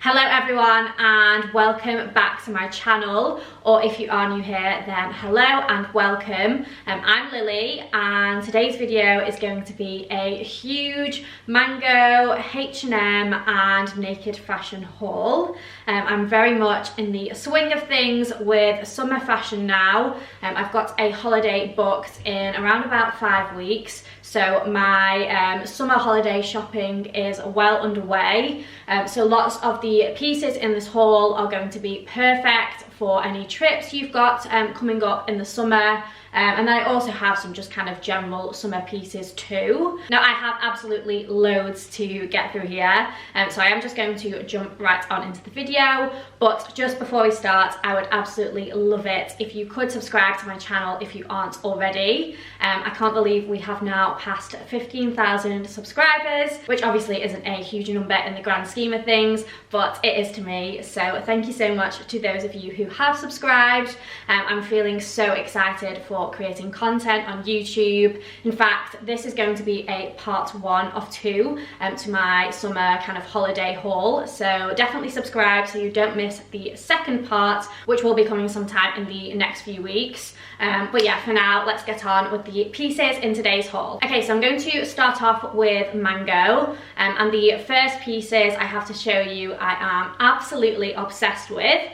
Hello everyone and welcome back to my channel, or if you are new here then hello and welcome. I'm Lily and today's video is going to be a huge Mango, H&M and Naked fashion haul. I'm very much in the swing of things with summer fashion now. I've got a holiday booked in around about 5 weeks, so my summer holiday shopping is well underway. So lots of the pieces in this haul are going to be perfect for any trips you've got coming up in the summer. And I also have some just kind of general summer pieces too. Now I have absolutely loads to get through here, so I am just going to jump right on into the video. But just before we start, I would absolutely love it if you could subscribe to my channel if you aren't already. I can't believe we have now passed 15,000 subscribers, which obviously isn't a huge number in the grand scheme of things, but it is to me. So thank you so much to those of you who have subscribed. I'm feeling so excited for creating content on YouTube. In fact, this is going to be a part 1 of 2 to my summer kind of holiday haul, so definitely subscribe so you don't miss the second part, which will be coming sometime in the next few weeks. But yeah, for now, let's get on with the pieces in today's haul. Okay, so I'm going to start off with Mango, and the first pieces I have to show you I am absolutely obsessed with.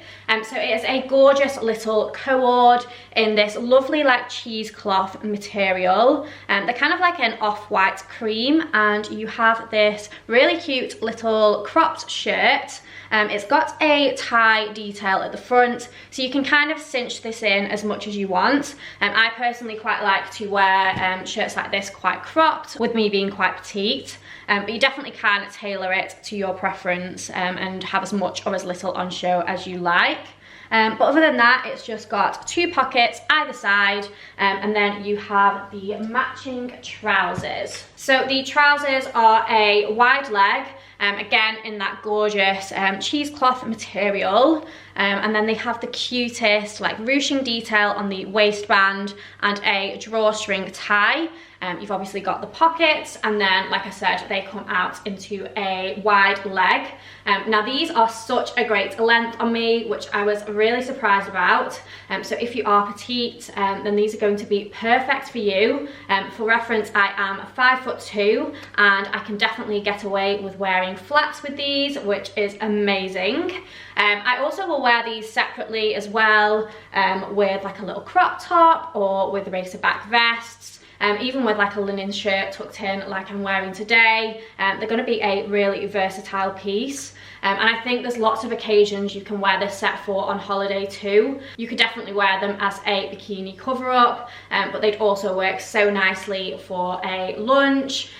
So it is a gorgeous little cord in this lovely like cheesecloth material. They're kind of like an off-white cream, and you have this really cute little cropped shirt. It's got a tie detail at the front, so you can kind of cinch this in as much as you want. I personally quite like to wear shirts like this quite cropped, with me being quite petite. But you definitely can tailor it to your preference and have as much or as little on show as you like. But other than that, it's just got 2 pockets either side, and then you have the matching trousers. So the trousers are a wide leg, again in that gorgeous cheesecloth material, and then they have the cutest like ruching detail on the waistband and a drawstring tie. You've obviously got the pockets, and then like I said, they come out into a wide leg. Now these are such a great length on me, which I was really surprised about. So if you are petite, then these are going to be perfect for you. For reference, I am 5'2", and I can definitely get away with wearing flats with these, which is amazing. I also will wear these separately as well, with like a little crop top or with racer back vests. Even with like a linen shirt tucked in like I'm wearing today. They're going to be a really versatile piece. And I think there's lots of occasions you can wear this set for on holiday too. You could definitely wear them as a bikini cover up, but they'd also work so nicely for a lunch,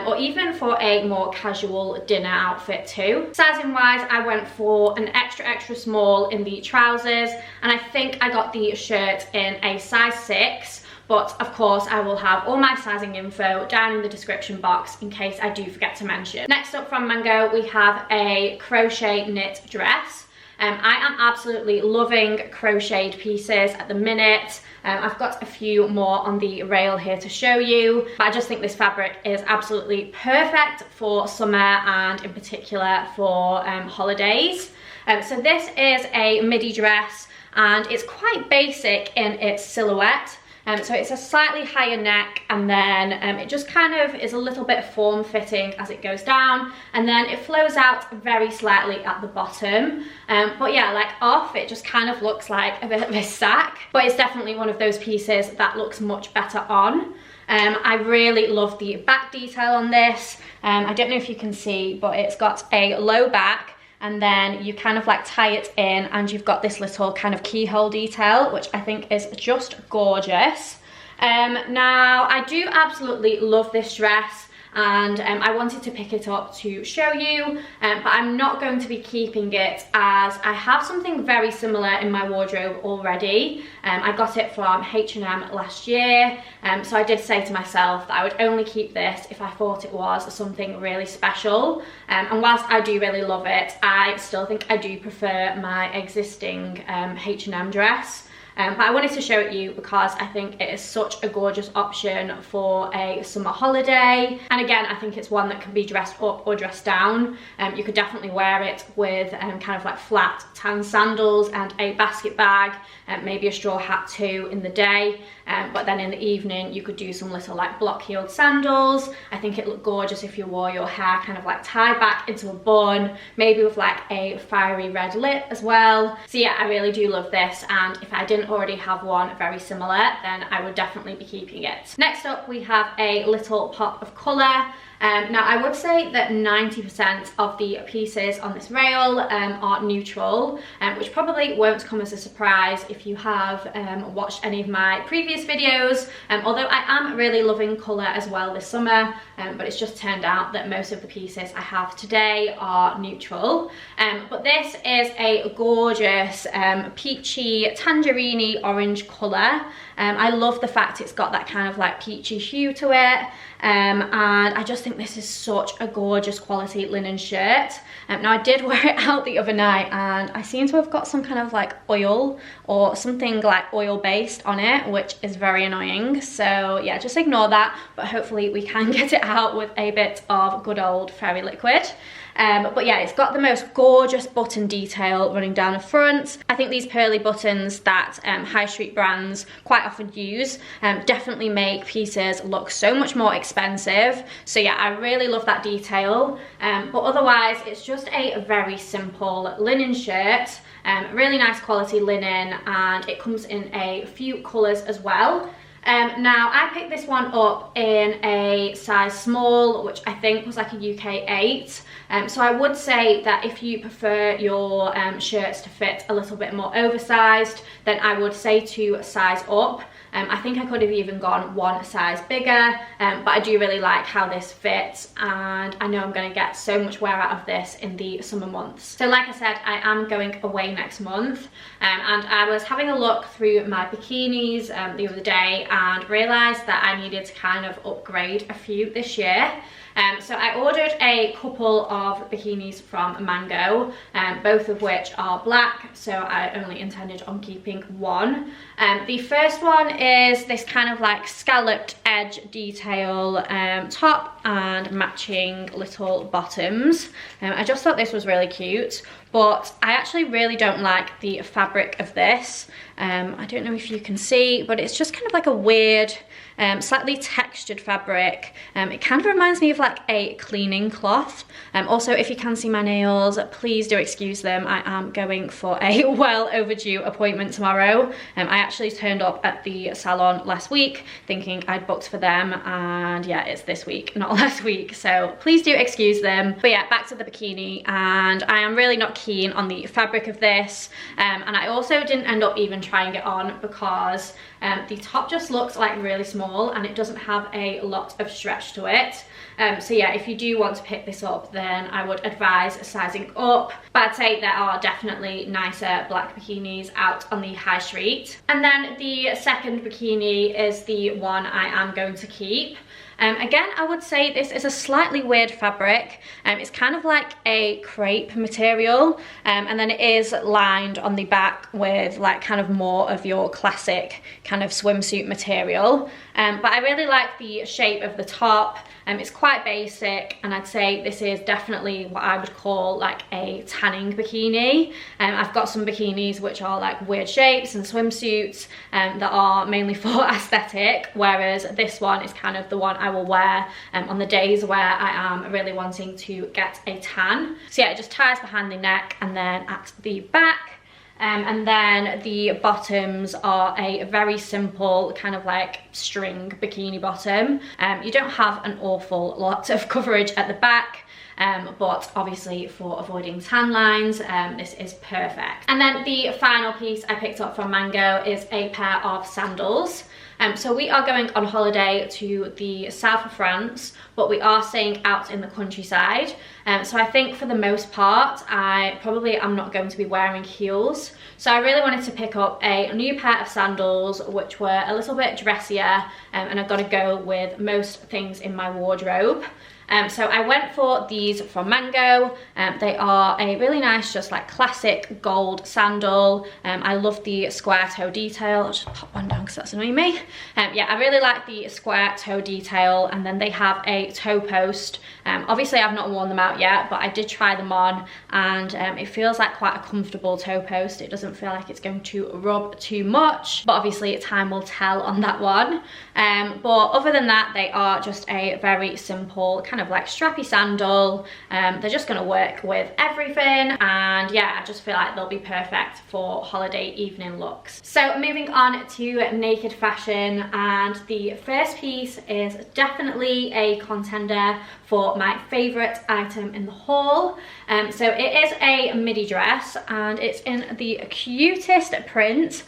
or even for a more casual dinner outfit too. Sizing wise, I went for an extra small in the trousers, and I think I got the shirt in a size 6. But of course, I will have all my sizing info down in the description box in case I do forget to mention. Next up from Mango, we have a crochet knit dress. I am absolutely loving crocheted pieces at the minute. I've got a few more on the rail here to show you, but I just think this fabric is absolutely perfect for summer and in particular for holidays. So this is a midi dress, and it's quite basic in its silhouette. So it's a slightly higher neck, and then it just kind of is a little bit form-fitting as it goes down, and then it flows out very slightly at the bottom. But yeah, like off, it just kind of looks like a bit of a sack, but it's definitely one of those pieces that looks much better on. I really love the back detail on this. I don't know if you can see, but it's got a low back, and then you kind of like tie it in, and you've got this little kind of keyhole detail, which I think is just gorgeous. Now I do absolutely love this dress, and I wanted to pick it up to show you, but I'm not going to be keeping it as I have something very similar in my wardrobe already. I got it from H&M last year, so I did say to myself that I would only keep this if I thought it was something really special. And whilst I do really love it, I still think I do prefer my existing H&M dress. but I wanted to show it you because I think it is such a gorgeous option for a summer holiday. And again, I think it's one that can be dressed up or dressed down. You could definitely wear it with kind of like flat tan sandals and a basket bag, maybe a straw hat too in the day, but then in the evening you could do some little like block-heeled sandals. I think it looked gorgeous if you wore your hair kind of like tied back into a bun, maybe with like a fiery red lip as well. So yeah, I really do love this, and if I didn't already have one very similar, then I would definitely be keeping it. Next up, we have a little pop of colour. Now I would say that 90% of the pieces on this rail are neutral, which probably won't come as a surprise if you have watched any of my previous videos, although I am really loving colour as well this summer, but it's just turned out that most of the pieces I have today are neutral. But this is a gorgeous peachy tangerine orange colour. I love the fact it's got that kind of like peachy hue to it, and I just think this is such a gorgeous quality linen shirt. Now I did wear it out the other night and I seem to have got some kind of like oil or something like oil based on it, which is very annoying, so yeah, just ignore that, but hopefully we can get it out with a bit of good old fairy liquid. But yeah, it's got the most gorgeous button detail running down the front. I think these pearly buttons that high street brands quite often use definitely make pieces look so much more expensive. So yeah, I really love that detail. But otherwise, it's just a very simple linen shirt. Really nice quality linen, and it comes in a few colours as well. Now I picked this one up in a size small, which I think was like a UK 8. So I would say that if you prefer your shirts to fit a little bit more oversized, then I would say to size up. I think I could have even gone one size bigger, but I do really like how this fits, and I know I'm going to get so much wear out of this in the summer months. So like I said, I am going away next month, and I was having a look through my bikinis the other day and realised that I needed to kind of upgrade a few this year. So I ordered a couple of bikinis from Mango, both of which are black, so I only intended on keeping one. The first one is this kind of like scalloped edge detail top and matching little bottoms. I just thought this was really cute, but I actually really don't like the fabric of this. I don't know if you can see, but it's just kind of like a weird, slightly textured fabric. It kind of reminds me of like a cleaning cloth. Also, if you can see my nails, please do excuse them. I am going for a well overdue appointment tomorrow. I actually turned up at the salon last week thinking I'd booked for them, and yeah, it's this week, not last week, so please do excuse them. But yeah, back to the bikini, and I am really not keen on the fabric of this, and I also didn't end up even trying it on because the top just looks like really small and it doesn't have a lot of stretch to it. So yeah, if you do want to pick this up, then I would advise sizing up, but I'd say there are definitely nicer black bikinis out on the high street. And then the second bikini is the one I am going to keep. Again, I would say this is a slightly weird fabric. It's kind of like a crepe material, and then it is lined on the back with like kind of more of your classic kind of swimsuit material. But I really like the shape of the top. It's quite basic, and I'd say this is definitely what I would call like a tanning bikini. I've got some bikinis which are like weird shapes and swimsuits that are mainly for aesthetic, whereas this one is kind of the one I will wear on the days where I am really wanting to get a tan. So yeah, it just ties behind the neck and then at the back. And then the bottoms are a very simple kind of like string bikini bottom. You don't have an awful lot of coverage at the back, but obviously for avoiding tan lines, this is perfect. And then the final piece I picked up from Mango is a pair of sandals. So we are going on holiday to the south of France, but we are staying out in the countryside. So I think for the most part, I probably am not going to be wearing heels. So I really wanted to pick up a new pair of sandals, which were a little bit dressier, and I've got to go with most things in my wardrobe. So I went for these from Mango. They are a really nice, just like classic gold sandal. I love the square toe detail. I'll just pop one down because that's annoying me. Yeah, I really like the square toe detail, and then they have a toe post. Obviously I've not worn them out yet, but I did try them on, and it feels like quite a comfortable toe post. It doesn't feel like it's going to rub too much, but obviously time will tell on that one. But other than that, they are just a very simple kind of like strappy sandal. They're just going to work with everything, and yeah, I just feel like they'll be perfect for holiday evening looks. So moving on to naked fashion, and the first piece is definitely a contender for my favorite item in the haul. So it is a midi dress, and it's in the cutest print.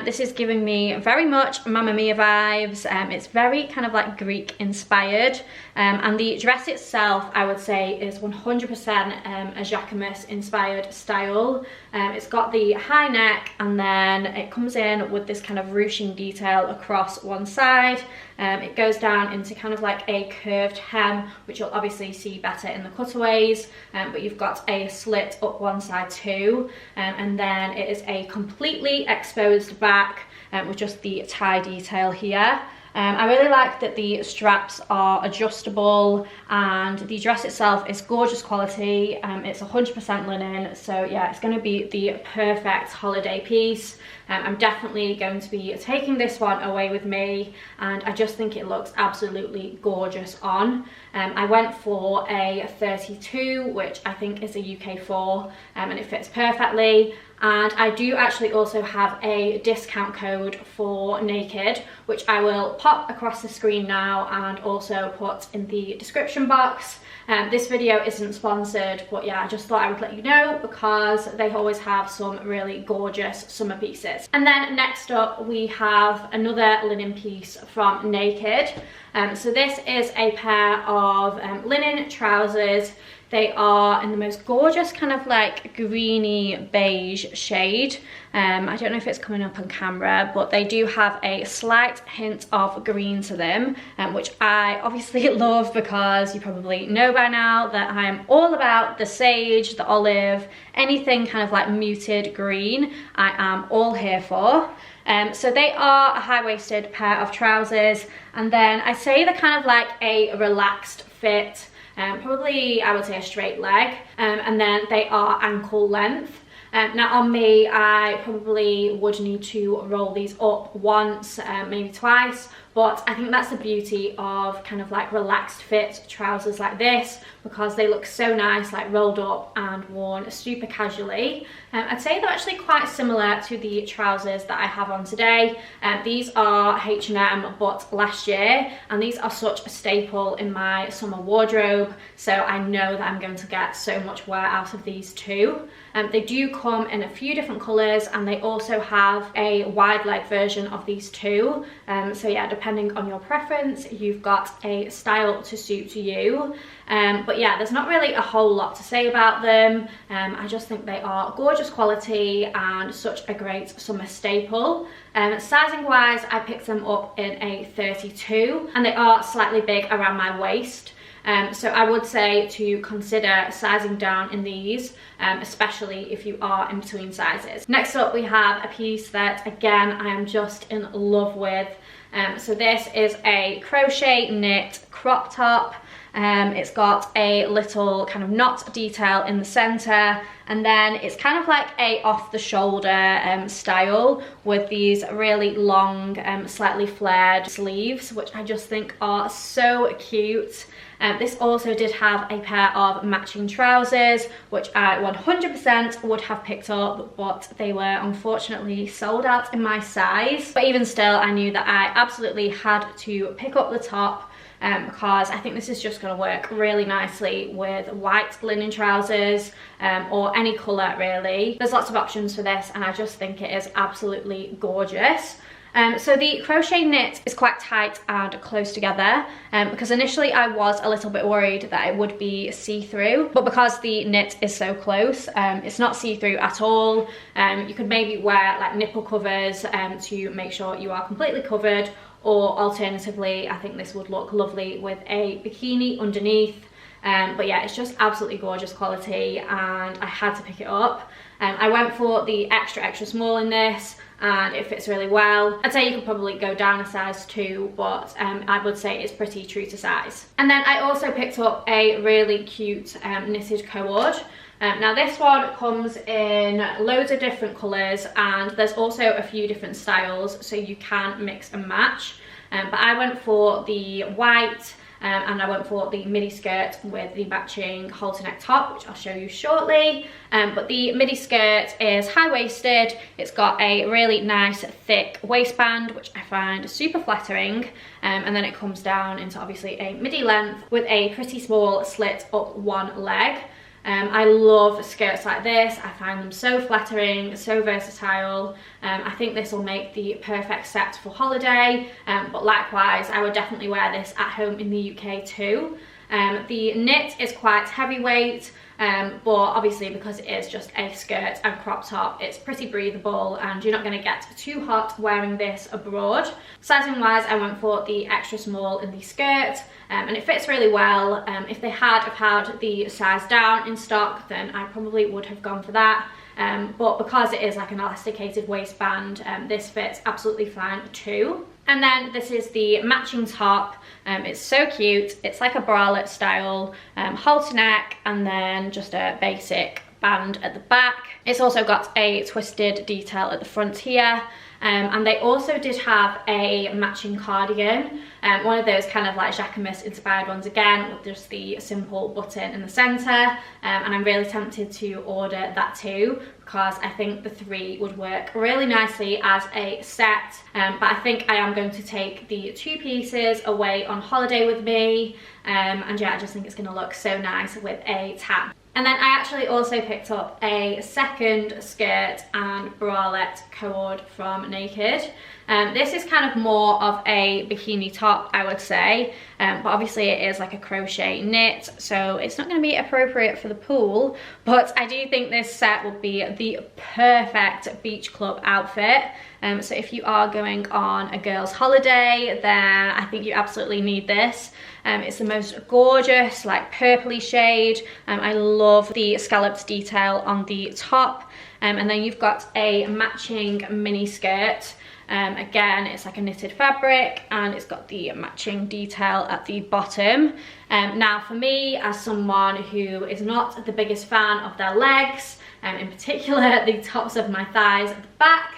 This is giving me very much Mamma Mia vibes. It's very kind of like Greek inspired, and the dress itself I would say is 100% a Jacquemus inspired style. It's got the high neck, and then it comes in with this kind of ruching detail across one side. It goes down into kind of like a curved hem, which you'll obviously see better in the cutaways, but you've got a slit up one side too, and then it is a completely exposed back with just the tie detail here. I really like that the straps are adjustable, and the dress itself is gorgeous quality. It's 100% linen, so yeah, it's going to be the perfect holiday piece. I'm definitely going to be taking this one away with me, and I just think it looks absolutely gorgeous on. I went for a 32, which I think is a UK 4, and it fits perfectly. And I do actually also have a discount code for Naked, which I will pop across the screen now and also put in the description box. This video isn't sponsored, but yeah, I just thought I would let you know because they always have some really gorgeous summer pieces. And then next up we have another linen piece from Naked. So this is a pair of linen trousers. They are in the most gorgeous kind of like greeny beige shade. I don't know if it's coming up on camera, but they do have a slight hint of green to them, which I obviously love because you probably know by now that I'm all about the sage, the olive, anything kind of like muted green, I am all here for. So they are a high-waisted pair of trousers, and then I say they're kind of like a relaxed fit. Probably I would say a straight leg, and then they are ankle length. Now on me, I probably would need to roll these up once, maybe twice, but I think that's the beauty of kind of like relaxed fit trousers like this, because they look so nice like rolled up and worn super casually. I'd say they're actually quite similar to the trousers that I have on today. These are H&M but last year, and these are such a staple in my summer wardrobe, so I know that I'm going to get so much wear out of these too. They do come in a few different colours, and they also have a wide leg version of these too. So yeah, depending on your preference, you've got a style to suit to you. But yeah, there's not really a whole lot to say about them. I just think they are gorgeous quality and such a great summer staple. Sizing wise, I picked them up in a 32, and they are slightly big around my waist. So I would say to consider sizing down in these, especially if you are in between sizes. Next up we have a piece that again I am just in love with. So this is a crochet knit crop top. It's got a little kind of knot detail in the center, and then it's kind of like a off the shoulder style with these really long slightly flared sleeves, which I just think are so cute. This also did have a pair of matching trousers, which I 100% would have picked up, but they were unfortunately sold out in my size. But even still, I knew that I absolutely had to pick up the top, because I think this is just going to work really nicely with white linen trousers, or any colour really. There's lots of options for this, and I just think it is absolutely gorgeous. So the crochet knit is quite tight and close together, because initially I was a little bit worried that it would be see-through, but because the knit is so close, it's not see-through at all. You could maybe wear like nipple covers to make sure you are completely covered, or alternatively I think this would look lovely with a bikini underneath. But yeah, it's just absolutely gorgeous quality and I had to pick it up. I went for the extra small in this and it fits really well. I'd say you could probably go down a size 2, but I would say it's pretty true to size. And then I also picked up a really cute knitted cord. Now this one comes in loads of different colours and there's also a few different styles, so you can mix and match. But I went for the white and I went for the midi skirt with the matching halter neck top, which I'll show you shortly. But the midi skirt is high-waisted. It's got a really nice thick waistband, which I find super flattering. And then it comes down into obviously a midi length with a pretty small slit up one leg. I love skirts like this. I find them so flattering, so versatile. I think this will make the perfect set for holiday, but likewise I would definitely wear this at home in the UK too. The knit is quite heavyweight, but obviously because it is just a skirt and crop top, it's pretty breathable and you're not going to get too hot wearing this abroad. Sizing wise, I went for the extra small in the skirt, and it fits really well. If they had had the size down in stock, then I probably would have gone for that. But because it is like an elasticated waistband, this fits absolutely fine too. And then this is the matching top. It's so cute. It's like a bralette style, halter neck, and then just a basic band at the back. It's also got a twisted detail at the front here. And they also did have a matching cardigan, one of those kind of like Jacquemus inspired ones again, with just the simple button in the centre, and I'm really tempted to order that too, because I think the 3 would work really nicely as a set. But I think I am going to take the 2 pieces away on holiday with me, and yeah, I just think it's going to look so nice with a tan. And then I actually also picked up a second skirt and bralette cord from Naked. This is kind of more of a bikini top, I would say, but obviously it is like a crochet knit, so it's not going to be appropriate for the pool, but I do think this set will be the perfect beach club outfit. So if you are going on a girls' holiday, then I think you absolutely need this. It's the most gorgeous, like purpley shade. I love the scalloped detail on the top, and then you've got a matching mini skirt. Again, it's like a knitted fabric and it's got the matching detail at the bottom. Now for me, as someone who is not the biggest fan of their legs, in particular the tops of my thighs at the back,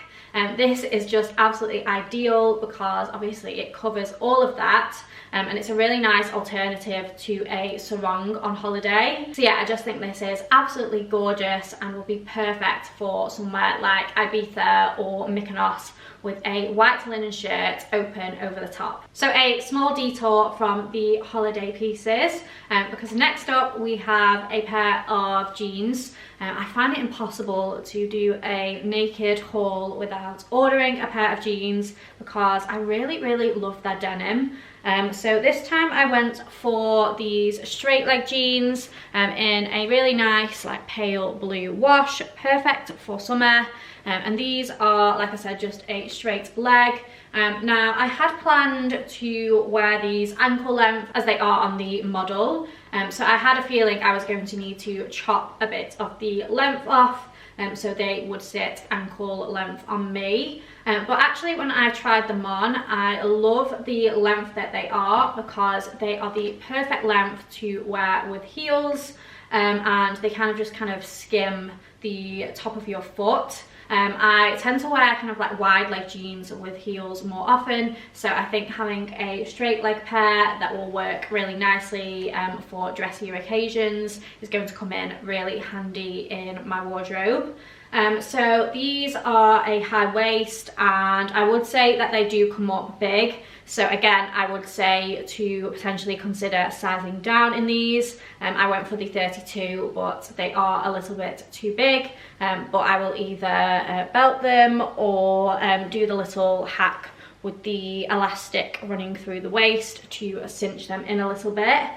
this is just absolutely ideal because obviously it covers all of that. And it's a really nice alternative to a sarong on holiday. So yeah, I just think this is absolutely gorgeous and will be perfect for somewhere like Ibiza or Mykonos with a white linen shirt open over the top. So a small detour from the holiday pieces, because next up we have a pair of jeans. I find it impossible to do a Naked haul without ordering a pair of jeans because I really love their denim. So this time I went for these straight leg jeans in a really nice like pale blue wash, perfect for summer. And these are, like I said, just a straight leg. Now I had planned to wear these ankle length as they are on the model, so I had a feeling I was going to need to chop a bit of the length off, so they would sit ankle length on me. But actually when I tried them on, I love the length that they are because they are the perfect length to wear with heels, and they kind of skim the top of your foot. I tend to wear kind of like wide leg jeans with heels more often, so I think having a straight leg pair that will work really nicely for dressier occasions is going to come in really handy in my wardrobe. So these are a high waist, and I would say that they do come up big. So again, I would say to potentially consider sizing down in these. I went for the 32, but they are a little bit too big. But I will either belt them or do the little hack with the elastic running through the waist to cinch them in a little bit.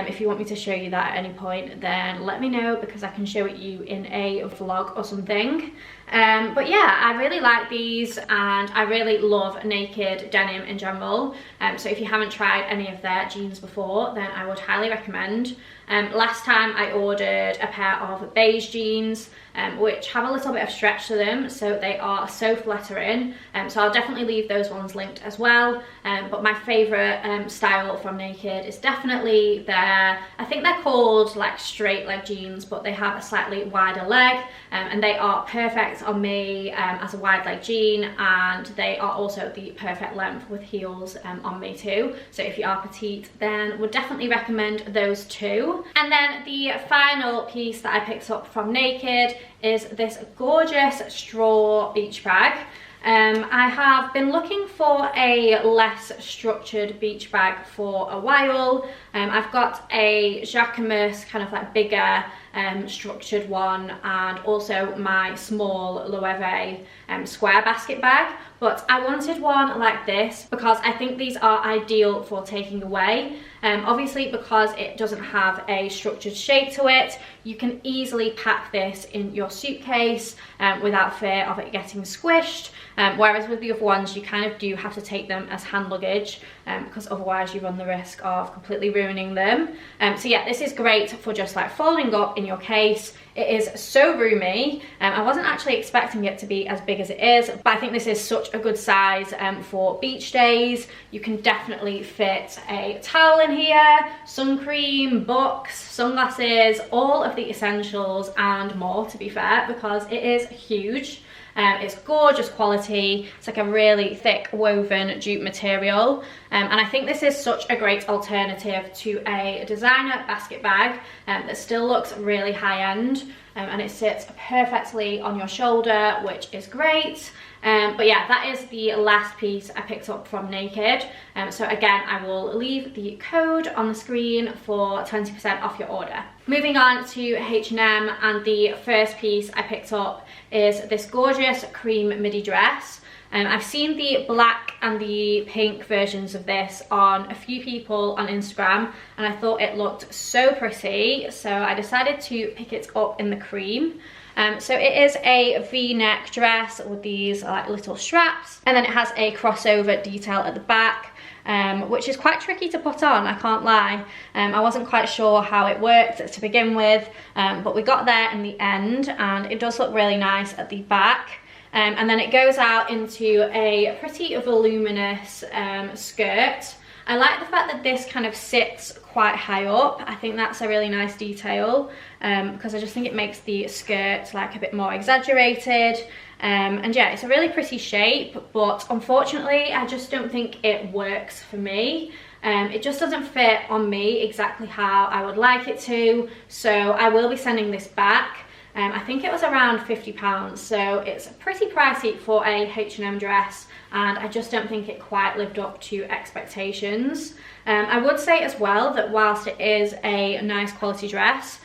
If you want me to show you that at any point, then let me know, because I can show it you in a vlog or something. But yeah, I really like these, and I really love Naked denim in general. So if you haven't tried any of their jeans before, then I would highly recommend. Last time I ordered a pair of beige jeans, which have a little bit of stretch to them, so they are so flattering. So I'll definitely leave those ones linked as well. But my favourite style from Naked is definitely their, I think they're called like straight leg jeans, but they have a slightly wider leg, and they are perfect on me as a wide leg jean, and they are also the perfect length with heels on me too. So if you are petite, then would definitely recommend those two. And then the final piece that I picked up from Naked is this gorgeous straw beach bag. I have been looking for a less structured beach bag for a while. I've got a Jacquemus kind of like bigger structured one, and also my small Loewe square basket bag, but I wanted one like this because I think these are ideal for taking away. Obviously, because it doesn't have a structured shape to it, you can easily pack this in your suitcase without fear of it getting squished, whereas with the other ones you kind of do have to take them as hand luggage, because otherwise you run the risk of completely ruining them. So yeah, this is great for just like folding up in your case. It is so roomy. I wasn't actually expecting it to be as big as it is, but I think this is such a good size for beach days. You can definitely fit a towel in here, sun cream, books, sunglasses, all of the essentials and more, to be fair, because it is huge. It's gorgeous quality. It's like a really thick woven jute material, and I think this is such a great alternative to a designer basket bag that still looks really high-end, and it sits perfectly on your shoulder, which is great. But yeah, that is the last piece I picked up from Naked. So again, I will leave the code on the screen for 20% off your order. Moving on to H&M, and the first piece I picked up is this gorgeous cream midi dress. I've seen the black and the pink versions of this on a few people on Instagram, and I thought it looked so pretty, so I decided to pick it up in the cream. So it is a V-neck dress with these like little straps, and then it has a crossover detail at the back, which is quite tricky to put on, I can't lie. I wasn't quite sure how it worked to begin with, but we got there in the end, and it does look really nice at the back. And then it goes out into a pretty voluminous skirt. I like the fact that this kind of sits quite high up. I think that's a really nice detail, because I just think it makes the skirt like a bit more exaggerated. And yeah, it's a really pretty shape, but unfortunately I just don't think it works for me. It just doesn't fit on me exactly how I would like it to, so I will be sending this back. I think it was around £50, so it's pretty pricey for a H&M dress, and I just don't think it quite lived up to expectations. I would say as well that whilst it is a nice quality dress,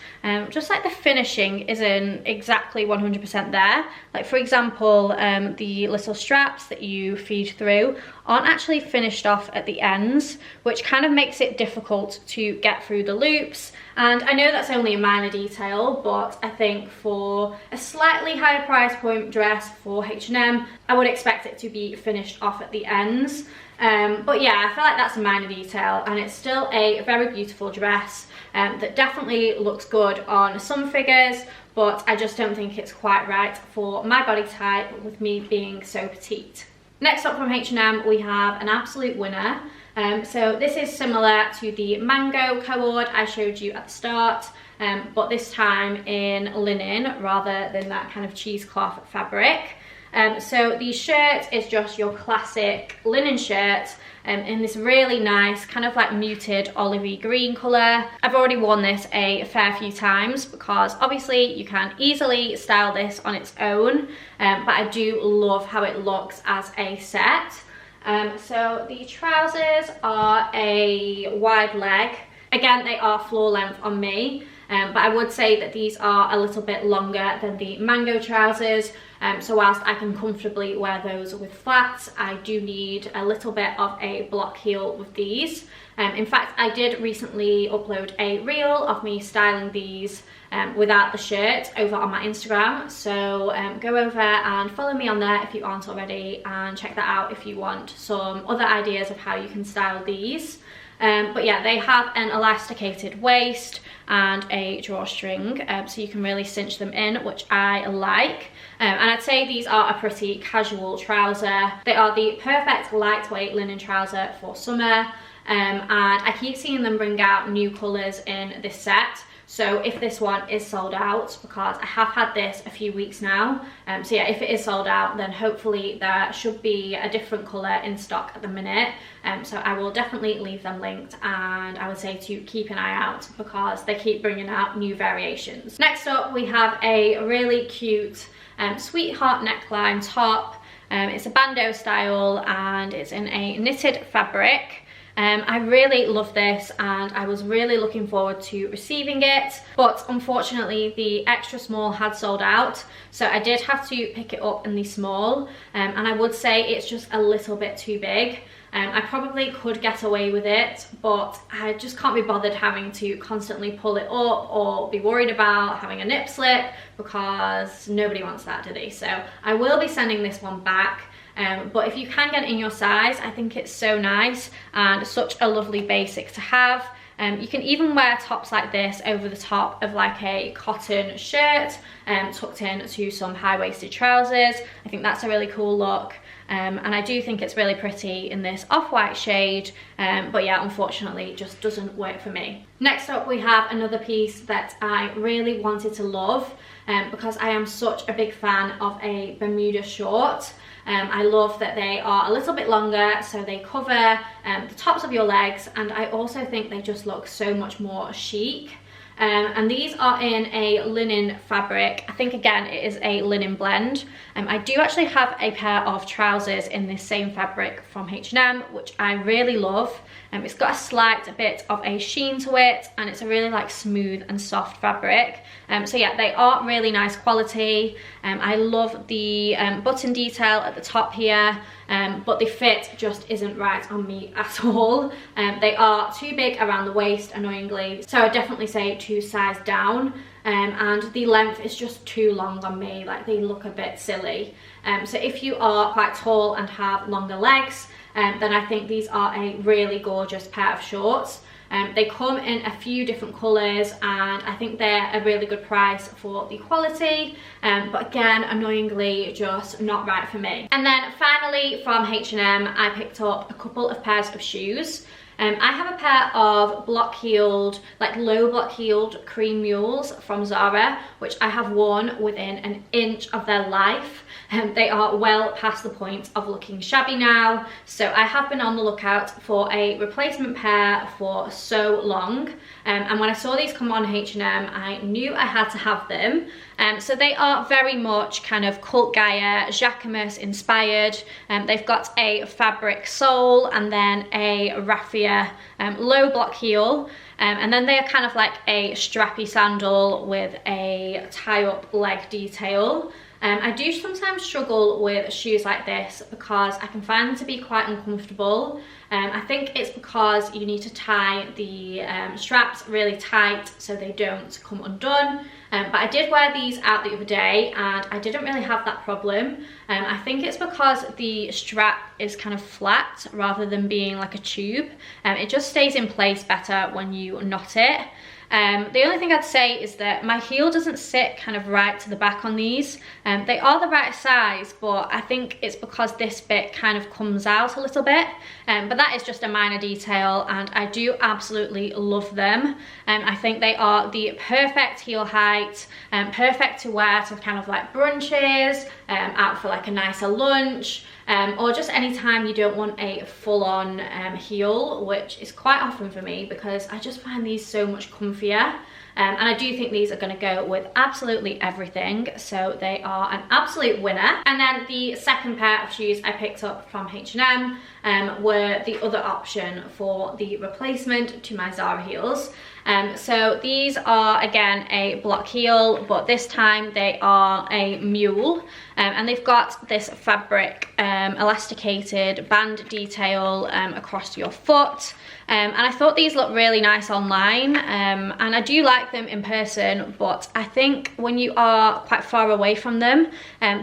just like the finishing isn't exactly 100% there. Like for example, the little straps that you feed through aren't actually finished off at the ends, which kind of makes it difficult to get through the loops. And I know that's only a minor detail, but I think for a slightly higher price point dress for H&M, I would expect it to be finished off at the ends. But yeah, I feel like that's a minor detail, and it's still a very beautiful dress that definitely looks good on some figures, but I just don't think it's quite right for my body type, with me being so petite. Next up from H&M, we have an absolute winner. So this is similar to the Mango cord I showed you at the start, but this time in linen rather than that kind of cheesecloth fabric. So the shirt is just your classic linen shirt in this really nice kind of like muted olivey green colour. I've already worn this a fair few times because obviously you can easily style this on its own, but I do love how it looks as a set. So the trousers are a wide leg. Again, they are floor length on me. but I would say that these are a little bit longer than the mango trousers. So whilst I can comfortably wear those with flats, I do need a little bit of a block heel with these. In fact, I did recently upload a reel of me styling these without the shirt over on my Instagram, so go over and follow me on there if you aren't already, and check that out if you want some other ideas of how you can style these. But yeah, they have an elasticated waist and a drawstring, so you can really cinch them in, which I like. And I'd say these are a pretty casual trouser. They are the perfect lightweight linen trouser for summer, and I keep seeing them bring out new colours in this set. So if this one is sold out, because I have had this a few weeks now, so yeah, if it is sold out, then hopefully there should be a different colour in stock at the minute. So I will definitely leave them linked, and I would say to keep an eye out because they keep bringing out new variations. Next up, we have a really cute sweetheart neckline top. It's a bandeau style and it's in a knitted fabric. I really love this and I was really looking forward to receiving it, but unfortunately the extra small had sold out, so I did have to pick it up in the small, and I would say it's just a little bit too big. I probably could get away with it, but I just can't be bothered having to constantly pull it up or be worried about having a nip slip, because nobody wants that, do they? So I will be sending this one back. But if you can get it in your size, I think it's so nice and such a lovely basic to have. You can even wear tops like this over the top of like a cotton shirt, tucked in to some high-waisted trousers. I think that's a really cool look. And I do think it's really pretty in this off-white shade, but yeah, unfortunately it just doesn't work for me. Next up, we have another piece that I really wanted to love, because I am such a big fan of a Bermuda short. I love that they are a little bit longer, so they cover the tops of your legs, and I also think they just look so much more chic. And these are in a linen fabric. I think again it is a linen blend. I do actually have a pair of trousers in this same fabric from H&M, which I really love. It's got a slight bit of a sheen to it, and it's a really like smooth and soft fabric. So yeah, they are really nice quality. I love the button detail at the top here, but the fit just isn't right on me at all. They are too big around the waist, annoyingly, so I definitely say to size down. And the length is just too long on me, like they look a bit silly. So if you are quite tall and have longer legs, then I think these are a really gorgeous pair of shorts. They come in a few different colours, and I think they're a really good price for the quality, but again, annoyingly, just not right for me. And then finally from H&M, I picked up a couple of pairs of shoes. I have a pair of block-heeled, like low block-heeled cream mules from Zara, which I have worn within an inch of their life. They are well past the point of looking shabby now, so I have been on the lookout for a replacement pair for so long. And when I saw these come on H&M, I knew I had to have them. So they are very much kind of Cult Gaia, Jacquemus inspired. They've got a fabric sole and then a raffia low block heel. And then they are kind of like a strappy sandal with a tie-up leg detail. I do sometimes struggle with shoes like this because I can find them to be quite uncomfortable. I think it's because you need to tie the straps really tight so they don't come undone. But I did wear these out the other day and I didn't really have that problem. I think it's because the strap is kind of flat rather than being like a tube. It just stays in place better when you knot it. The only thing I'd say is that my heel doesn't sit kind of right to the back on these. They are the right size, but I think it's because this bit kind of comes out a little bit. But that is just a minor detail and I do absolutely love them. I think they are the perfect heel height, perfect to wear to kind of like brunches, out for like a nicer lunch, or just anytime you don't want a full-on heel, which is quite often for me because I just find these so much comfier. And I do think these are going to go with absolutely everything, so they are an absolute winner. And then the second pair of shoes I picked up from H&M were the other option for the replacement to my Zara heels. So these are again a block heel, but this time they are a mule, and they've got this fabric elasticated band detail across your foot. And I thought these looked really nice online, and I do like them in person, but I think when you are quite far away from them,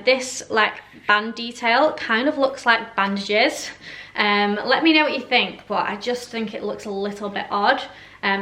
this like band detail kind of looks like bandages. Let me know what you think, but I just think it looks a little bit odd.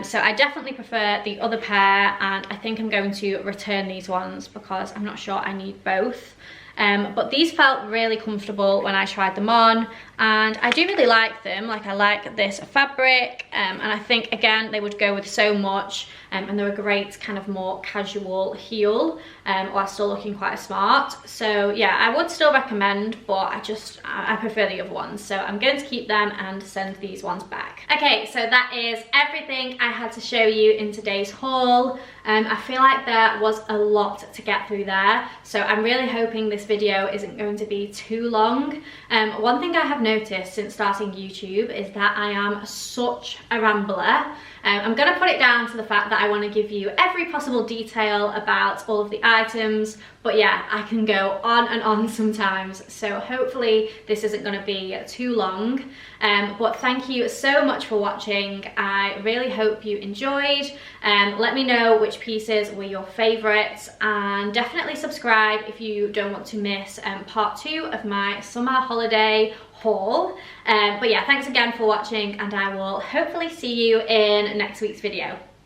So I definitely prefer the other pair, and I think I'm going to return these ones because I'm not sure I need both. But these felt really comfortable when I tried them on, and I do really like them. Like, I like this fabric, and I think again they would go with so much, and they're a great kind of more casual heel while still looking quite smart. So yeah, I would still recommend, but I prefer the other ones, so I'm going to keep them and send these ones back. Okay, so that is everything I had to show you in today's haul. I feel like there was a lot to get through there, so I'm really hoping this video isn't going to be too long. One thing I have noticed since starting YouTube is that I am such a rambler. I'm going to put it down to the fact that I want to give you every possible detail about all of the items, but yeah, I can go on and on sometimes, so hopefully this isn't going to be too long. But thank you so much for watching. I really hope you enjoyed. Let me know which pieces were your favourites, and definitely subscribe if you don't want to miss part 2 of my summer holiday haul. But yeah, thanks again for watching, and I will hopefully see you in next week's video.